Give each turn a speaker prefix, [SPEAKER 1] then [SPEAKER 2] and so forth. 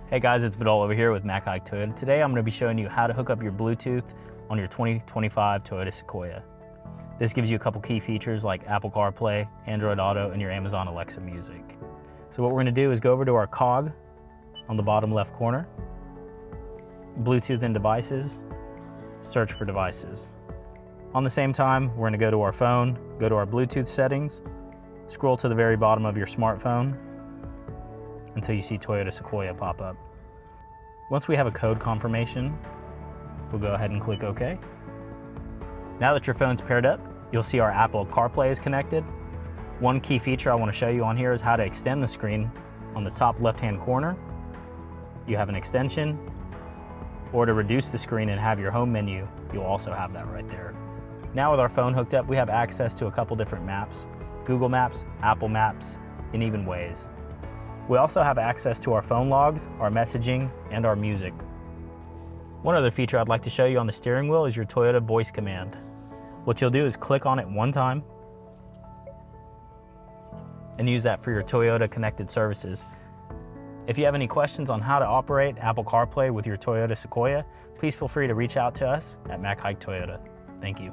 [SPEAKER 1] Hey guys, it's Vidal over here with Mac Haik Toyota. Today I'm going to be showing you how to hook up your Bluetooth on your 2025 Toyota Sequoia. This gives you a couple key features like Apple CarPlay, Android Auto, and your Amazon Alexa music. So what we're going to do is go over to our cog on the bottom left corner, Bluetooth and devices, search for devices. On the same time, we're going to go to our phone, go to our Bluetooth settings, scroll to the very bottom of your smartphone until you see Toyota Sequoia pop up. Once we have a code confirmation, we'll go ahead and click OK. Now that your phone's paired up, you'll see our Apple CarPlay is connected. One key feature I want to show you on here is how to extend the screen. On the top left-hand corner, you have an extension, or to reduce the screen and have your home menu, you'll also have that right there. Now with our phone hooked up, we have access to a couple different maps, Google Maps, Apple Maps, and even Waze. We also have access to our phone logs, our messaging, and our music. One other feature I'd like to show you on the steering wheel is your Toyota voice command. What you'll do is click on it one time and use that for your Toyota connected services. If you have any questions on how to operate Apple CarPlay with your Toyota Sequoia, please feel free to reach out to us at Mac Haik Toyota. Thank you.